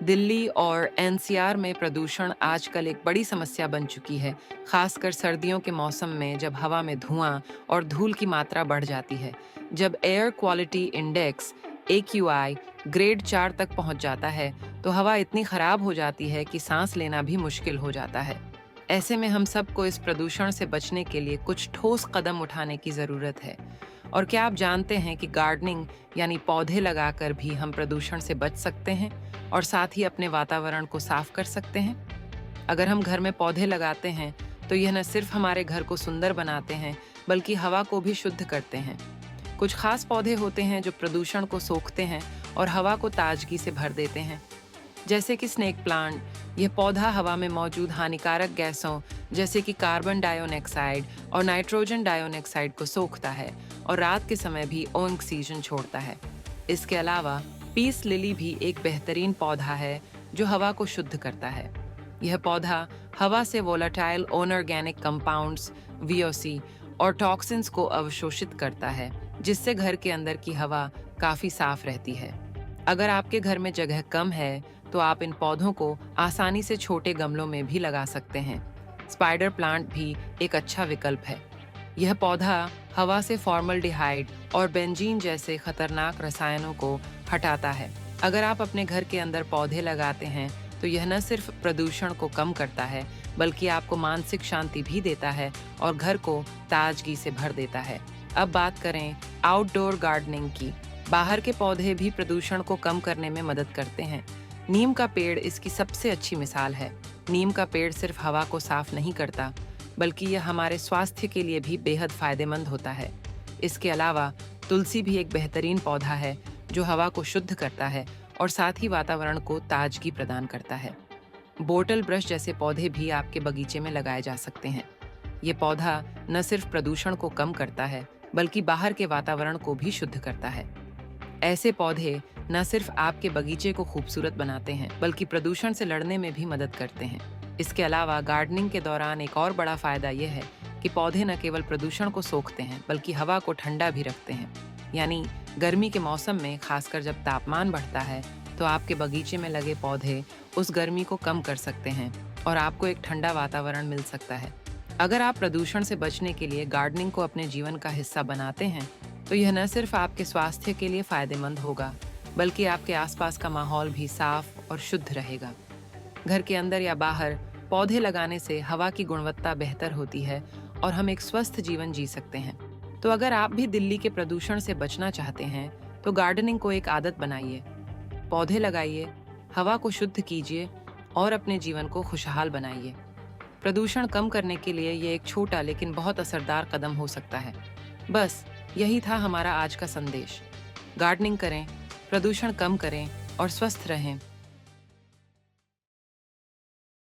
दिल्ली और एनसीआर में प्रदूषण आजकल एक बड़ी समस्या बन चुकी है, खासकर सर्दियों के मौसम में जब हवा में धुआं और धूल की मात्रा बढ़ जाती है। जब air quality index AQI grade 4 तक पहुंच जाता है, तो हवा इतनी खराब हो जाती है कि सांस लेना भी मुश्किल हो जाता है। ऐसे में हम सबको इस प्रदूषण से बचने के लिए कुछ ठोस कदम उठाने की ज़रूरत है। और क्या आप जानते हैं कि गार्डनिंग यानी पौधे लगाकर भी हम प्रदूषण से बच सकते हैं और साथ ही अपने वातावरण को साफ कर सकते हैं? अगर हम घर में पौधे लगाते हैं, तो यह न सिर्फ हमारे घर को सुंदर बनाते हैं, बल्कि हवा को भी शुद्ध करते हैं। कुछ खास पौधे होते हैं जो प्रदूषण को सोखते हैं और हवा को ताजगी से भर देते हैं, जैसे कि स्नेक प्लांट। यह पौधा हवा में मौजूद हानिकारक गैसों जैसे कि कार्बन डाइऑक्साइड और नाइट्रोजन डाइऑक्साइड को सोखता है और रात के समय भी ऑक्सीजन छोड़ता है। इसके अलावा पीस लिली भी एक बेहतरीन पौधा है जो हवा को शुद्ध करता है। यह पौधा हवा से वोलेटाइल ऑर्गेनिक कंपाउंड्स VOC और टॉक्सिन्स को अवशोषित करता है, जिससे घर के अंदर की हवा काफी साफ रहती है। अगर आपके घर में जगह कम है, तो आप इन पौधों को आसानी से छोटे गमलों में भी लगा सकते हैं। स्पाइडर प्लांट भी एक अच्छा विकल्प है। यह पौधा हवा से फॉर्मल्डिहाइड और बेंजीन जैसे खतरनाक रसायनों को हटाता है। अगर आप अपने घर के अंदर पौधे लगाते हैं, तो यह न सिर्फ प्रदूषण को कम करता है, बल्कि आपको मानसिक शांति भी देता है और घर को ताजगी से भर देता है। अब बात करें आउटडोर गार्डनिंग की। बाहर के पौधे भी प्रदूषण को कम करने में मदद करते हैं। नीम का पेड़ इसकी सबसे अच्छी मिसाल है। नीम का पेड़ सिर्फ हवा को साफ नहीं करता, बल्कि यह हमारे स्वास्थ्य के लिए भी बेहद फायदेमंद होता है। इसके अलावा तुलसी भी एक बेहतरीन पौधा है जो हवा को शुद्ध करता है और साथ ही वातावरण को ताजगी प्रदान करता है। बोटल ब्रश जैसे पौधे भी आपके बगीचे में लगाए जा सकते हैं। ये पौधा न सिर्फ प्रदूषण को कम करता है, बल्कि बाहर के वातावरण को भी शुद्ध करता है। ऐसे पौधे न सिर्फ आपके बगीचे को खूबसूरत बनाते हैं, बल्कि प्रदूषण से लड़ने में भी मदद करते हैं। इसके अलावा गार्डनिंग के दौरान एक और बड़ा फायदा यह है कि पौधे न केवल प्रदूषण को सोखते हैं, बल्कि हवा को ठंडा भी रखते हैं। यानी गर्मी के मौसम में, खासकर जब तापमान बढ़ता है, तो आपके बगीचे में लगे पौधे उस गर्मी को कम कर सकते हैं और आपको एक ठंडा वातावरण मिल सकता है। अगर आप प्रदूषण से बचने के लिए गार्डनिंग को अपने जीवन का हिस्सा बनाते हैं, तो यह न सिर्फ आपके स्वास्थ्य के लिए फायदेमंद होगा, बल्कि आपके आसपास का माहौल भी साफ और शुद्ध रहेगा। घर के अंदर या बाहर पौधे लगाने से हवा की गुणवत्ता बेहतर होती है और हम एक स्वस्थ जीवन जी सकते हैं। तो अगर आप भी दिल्ली के प्रदूषण से बचना चाहते हैं, तो गार्डनिंग को एक आदत बनाइए, पौधे लगाइए, हवा को शुद्ध कीजिए और अपने जीवन को खुशहाल बनाइए। प्रदूषण कम करने के लिए ये एक छोटा लेकिन बहुत असरदार कदम हो सकता है। बस यही था हमारा आज का संदेश। गार्डनिंग करें, प्रदूषण कम करें और स्वस्थ रहें।